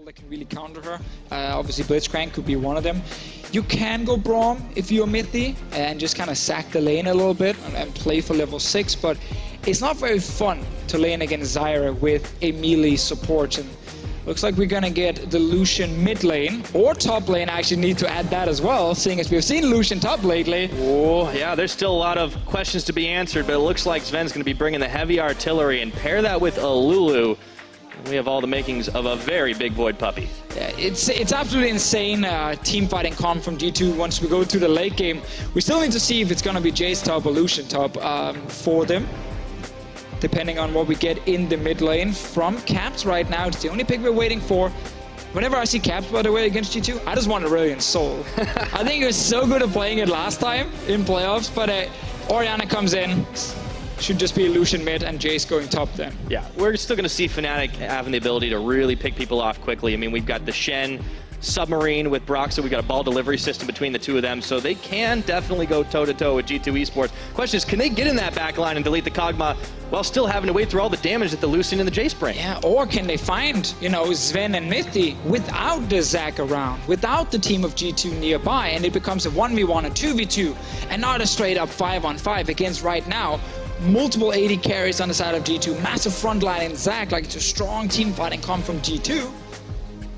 That can really counter her. Obviously Blitzcrank could be one of them. You can go Braum if you're Mithy and just kind of sack the lane a little bit and play for level 6, but it's not very fun to lane against Zyra with a melee support. And looks like we're gonna get the Lucian mid lane or top lane. I actually need to add that as well, seeing as we've seen Lucian top lately. Oh yeah, there's still a lot of questions to be answered, but it looks like Sven's gonna be bringing the heavy artillery and pair that with a Lulu. We have all the makings of a very big Void puppy. Yeah, it's absolutely insane team fighting comp from G2 once we go to the late game. We still need to see if it's going to be Jace top or Lucian top for them, depending on what we get in the mid lane from Caps right now. It's the only pick we're waiting for. Whenever I see Caps, by the way, against G2, I just want Aurelion Sol. I think he was so good at playing it last time in playoffs, but Orianna comes in. Should just be a Lucian mid and Jace going top then. Yeah, we're still going to see Fnatic having the ability to really pick people off quickly. I mean, we've got the Shen Submarine with Broxah. We've got a ball delivery system between the two of them, so they can definitely go toe-to-toe with G2 Esports. Question is, can they get in that back line and delete the Kog'Maw while still having to wait through all the damage that the Lucian and the Jace bring? Yeah, or can they find, you know, Sven and Mithy without the Zac around, without the team of G2 nearby, and it becomes a 1v1, a 2v2, and not a straight-up 5-on-5 against right now multiple 80 carries on the side of G2, massive front line in Zac, like it's a strong team fighting come from G2.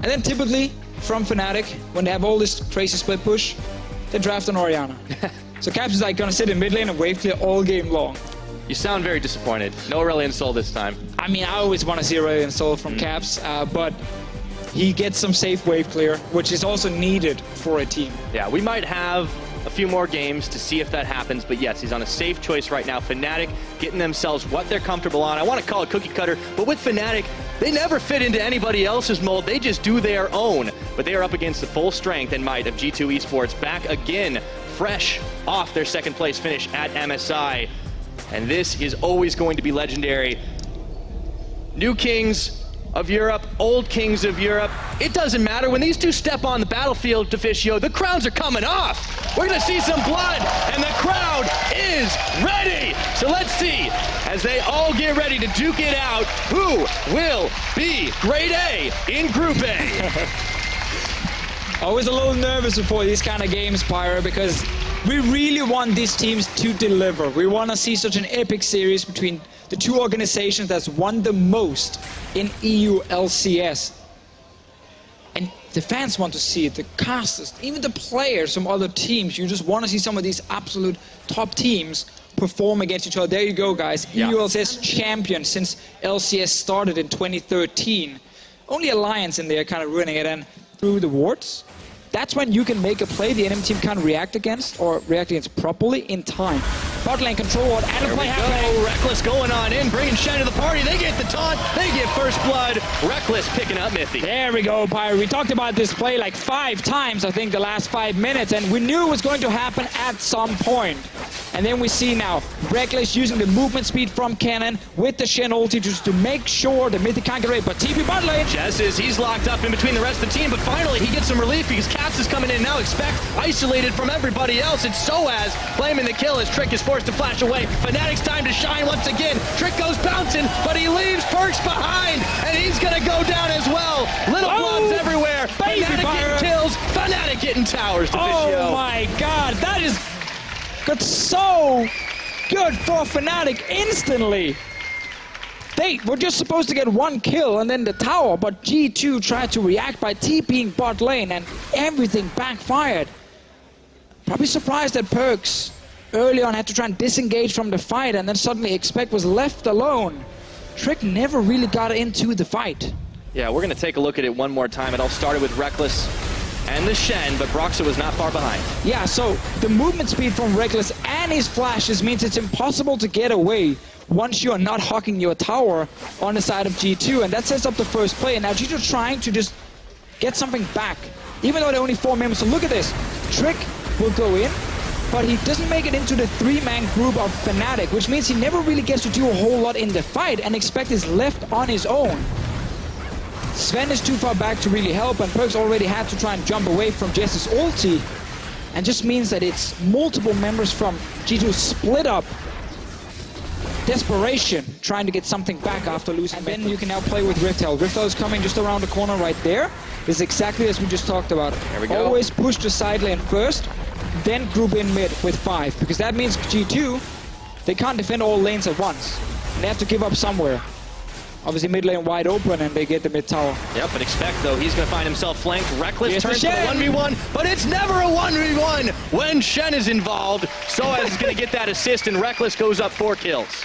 And then typically from Fnatic, when they have all this crazy split push, they draft an Orianna. So Caps is like gonna sit in mid lane and wave clear all game long. You sound very disappointed. No Aurelion Sol this time. I mean, I always want to see Aurelion Sol from Caps, but he gets some safe wave clear, which is also needed for a team. Yeah, we might have a few more games to see if that happens, but yes, he's on a safe choice right now. Fnatic getting themselves what they're comfortable on. I want to call it cookie cutter, but with Fnatic, they never fit into anybody else's mold. They just do their own. But they are up against the full strength and might of G2 Esports, back again, fresh off their second place finish at MSI. And this is always going to be legendary. New kings of Europe, old kings of Europe. It doesn't matter. When these two step on the battlefield, Deficio, the crowns are coming off. We're going to see some blood, and the crowd is ready. So let's see, as they all get ready to duke it out, who will be Grade A in Group A? Always a little nervous before these kind of games, Pyro, because we really want these teams to deliver. We want to see such an epic series between the two organizations that's won the most in EU LCS. And the fans want to see it, the casters, even the players from other teams. You just want to see some of these absolute top teams perform against each other. There you go, guys. Yeah. EU LCS champion since LCS started in 2013. Only Alliance in there kind of ruining it, and through the wards, that's when you can make a play the enemy team can't react against or react against properly in time. Bot lane control ward and a play happening. Reckless going on in, bringing Shen to the party. They get the taunt, they get first blood. Reckless picking up Mithy. There we go, Pyro. We talked about this play like 5 times, I think, the last 5 minutes, and we knew it was going to happen at some point. And then we see now Reckless using the movement speed from Cannon with the Shen ulti just to make sure the Mithy can't get away. But TP bot lane. He's locked up in between the rest of the team, but finally he gets some relief because Caps is coming in now. Expect isolated from everybody else. It's Soaz claiming the kill as Trick is forced to flash away. Fnatic's time to shine once again. Trick goes bouncing, but he leaves Perks behind, and he's gonna go down as well. Little blobs everywhere. Fnatic getting kills. Fnatic getting towers. Oh my God, that is got so good for Fnatic instantly. They were just supposed to get 1 kill and then the tower, but G2 tried to react by TPing bot lane and everything backfired. Probably surprised that Perks early on had to try and disengage from the fight, and then suddenly Expect was left alone. Trick never really got into the fight. Yeah, we're going to take a look at it one more time. It all started with Reckless and the Shen, but Broxah was not far behind. Yeah, so the movement speed from Reckless and his flashes means it's impossible to get away once you are not hogging your tower on the side of G2, and that sets up the first play. And now G2 trying to just get something back, even though they're only 4 members. So look at this. Trick will go in, but he doesn't make it into the 3-man group of Fnatic, which means he never really gets to do a whole lot in the fight, and Expect is left on his own. Sven is too far back to really help, and Perks already had to try and jump away from Jess's ulti, and just means that it's multiple members from G2 split up desperation, trying to get something back after losing. And then you can now play with Riftel. Riftel is coming just around the corner right there. This is exactly as we just talked about. There we go. Always push the side lane first, then group in mid with 5, because that means G2, they can't defend all lanes at once. And they have to give up somewhere. Obviously mid lane wide open and they get the mid tower. Yep, but expect though, he's going to find himself flanked. Reckless Here's turns to the 1v1, but it's never a 1v1 when Shen is involved. Soaz is going to get that assist and Reckless goes up 4 kills.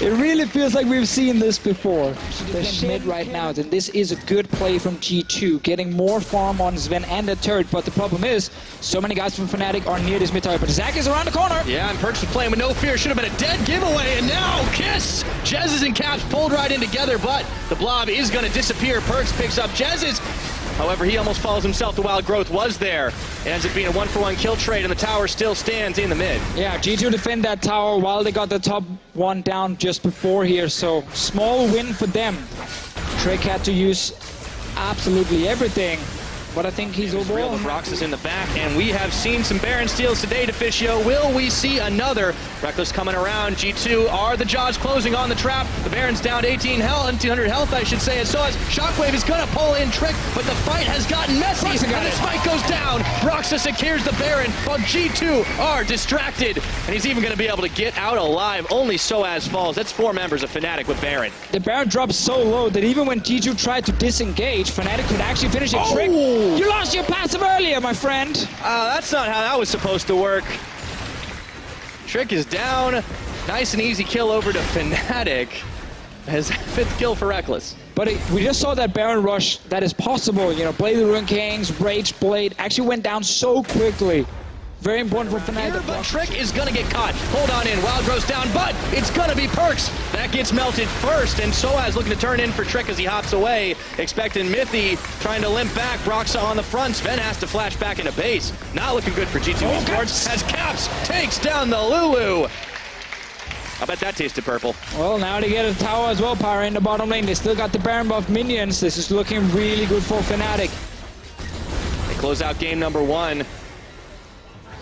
It really feels like we've seen this before. The mid right now, then this is a good play from G2, getting more farm on Sven and the turret, but the problem is, so many guys from Fnatic are near this mid tower, but Zach is around the corner. Yeah, and Perks was playing with no fear, should have been a dead giveaway, and now Kiss! Jez's and Caps pulled right in together, but the blob is going to disappear. Perks picks up Jez's. However, he almost falls himself. The wild growth was there. It ends up being a 1-for-1 kill trade, and the tower still stands in the mid. Yeah, G2 defend that tower while they got the top one down just before here, so small win for them. Trick had to use absolutely everything, but I think he's overall. Brox is in the back, and we have seen some Baron steals today, Deficio. Will we see another? Reckless coming around. G2 are the jaws closing on the trap. The Baron's down to 1800 health, I should say. And so as Shockwave is going to pull in Trick, but the fight has gotten messy, and the spike goes down. Broxa secures the Baron, while G2 are distracted. And he's even going to be able to get out alive. Only Soaz falls. That's 4 members of Fnatic with Baron. The Baron drops so low that even when G2 tried to disengage, Fnatic could actually finish it. Trick, you lost your passive earlier, my friend. That's not how that was supposed to work. Trick is down. Nice and easy kill over to Fnatic. His 5th kill for Reckless. But we just saw that Baron rush that is possible. You know, Blade of the Ruined Kings, Rage Blade actually went down so quickly. Very important for Fnatic. But Trick is going to get caught. Hold on in. Wild grows down, but it's going to be Perks. That gets melted first, and Soaz looking to turn in for Trick as he hops away. Expecting Mithy trying to limp back. Broxa on the front. Sven has to flash back into base. Not looking good for G2 Esports as Caps takes down the Lulu. I bet that tasted purple. Well, now they get a tower as well, Pyra in the bottom lane. They still got the Baron buff minions. This is looking really good for Fnatic. They close out game number 1.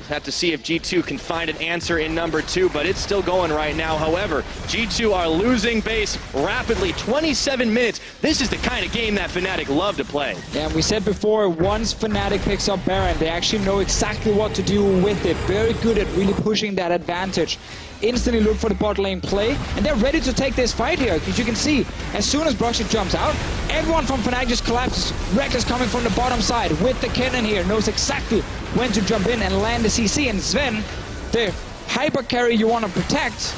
Have to see if G2 can find an answer in number 2, but it's still going right now. However, G2 are losing base rapidly, 27 minutes. This is the kind of game that Fnatic love to play. Yeah, we said before, once Fnatic picks up Baron, they actually know exactly what to do with it. Very good at really pushing that advantage. Instantly look for the bot lane play, and they're ready to take this fight here, because you can see, as soon as Broxy jumps out, everyone from Fnatic just collapses. Reckless coming from the bottom side with the cannon here, knows exactly when to jump in and land the CC, and Sven, the hyper carry you want to protect,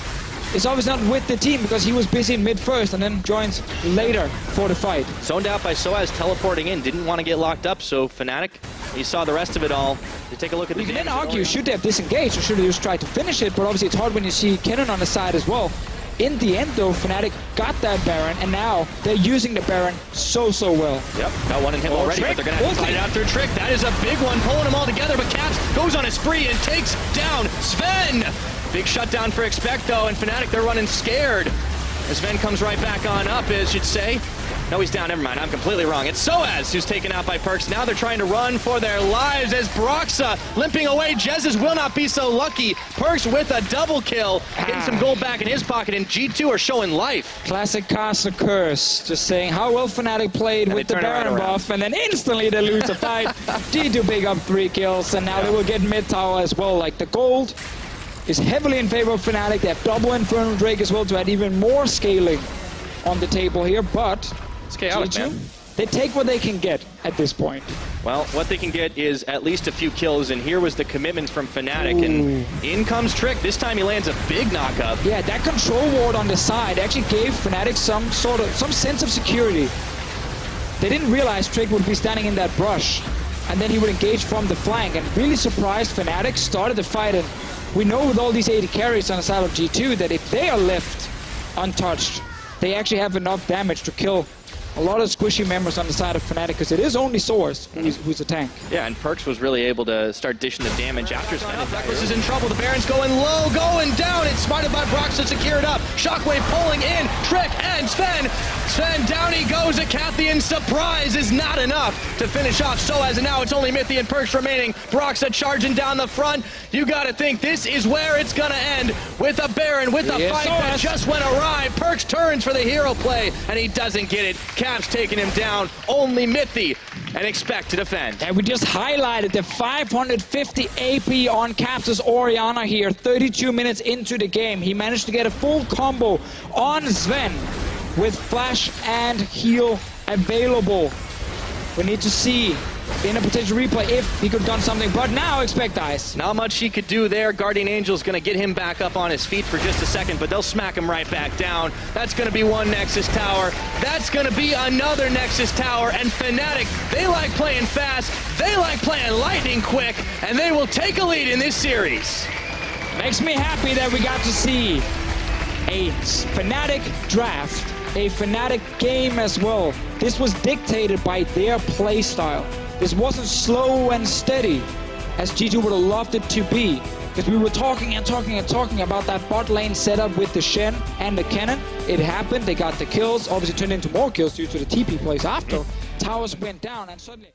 is obviously not with the team because he was busy in mid first and then joins later for the fight. Zoned out by Soaz teleporting in, didn't want to get locked up, so Fnatic, you saw the rest of it all. You take a look at the You can then argue, should they have disengaged or should they just try to finish it, but obviously it's hard when you see Kennen on the side as well. In the end though, Fnatic got that Baron, and now they're using the Baron so well. Yep, got one in him already, Trick, but they're going to have to fight it out through Trick. That is a big one, pulling them all together, but Caps goes on a spree and takes down Sven. Big shutdown for Expect though, and Fnatic, they're running scared. As Sven comes right back on up, as you'd say. No, he's down, never mind, I'm completely wrong. It's Soaz who's taken out by Perks. Now they're trying to run for their lives as Broxa limping away. Jez's will not be so lucky. Perks with a double kill, getting some gold back in his pocket, and G2 are showing life. Classic Caster curse, just saying how well Fnatic played with the Baron buff, and then instantly they lose the fight. G2 big up 3 kills, and now they will get mid tower as well. Like, the gold is heavily in favor of Fnatic. They have double Infernal Drake as well to add even more scaling on the table here, but it's chaotic, G2, man. They take what they can get at this point. Well, what they can get is at least a few kills, and here was the commitments from Fnatic, and in comes Trick. This time he lands a big knockup. Yeah, that control ward on the side actually gave Fnatic some sense of security. They didn't realize Trick would be standing in that brush, and then he would engage from the flank, and really surprised Fnatic started the fight. And we know with all these 80 carries on the side of G2 that if they are left untouched, they actually have enough damage to kill a lot of squishy members on the side of Fnatic, because it is only Source who's a tank. Yeah, and Perks was really able to start dishing the damage after Sven. Reckless is in trouble. The Baron's going low, going down. It's spotted by Brox to secure it up. Shockwave pulling in Trick and Sven. Sven, down he goes. A Cathian surprise is not enough to finish off Soaz, and now it's only Mithy and Perks remaining. Broxa charging down the front. You gotta think this is where it's gonna end, with a Baron, with a fight that just went awry. Perks turns for the hero play, and he doesn't get it. Caps taking him down. Only Mithy and expect to defend. And we just highlighted the 550 AP on Caps' Orianna here, 32 minutes into the game. He managed to get a full combo on Sven with flash and heal available. We need to see in a potential replay if he could have done something, but now expect ice. Not much he could do there. Guardian Angel's gonna get him back up on his feet for just a second, but they'll smack him right back down. That's gonna be one Nexus tower. That's gonna be another Nexus tower, and Fnatic, they like playing fast, they like playing lightning quick, and they will take a lead in this series. Makes me happy that we got to see a Fnatic draft, a Fnatic game as well. This was dictated by their play style. This wasn't slow and steady, as G2 would have loved it to be. Because we were talking and talking and talking about that bot lane setup with the Shen and the Cannon. It happened, they got the kills, obviously turned into more kills due to the TP plays after. Towers went down, and suddenly...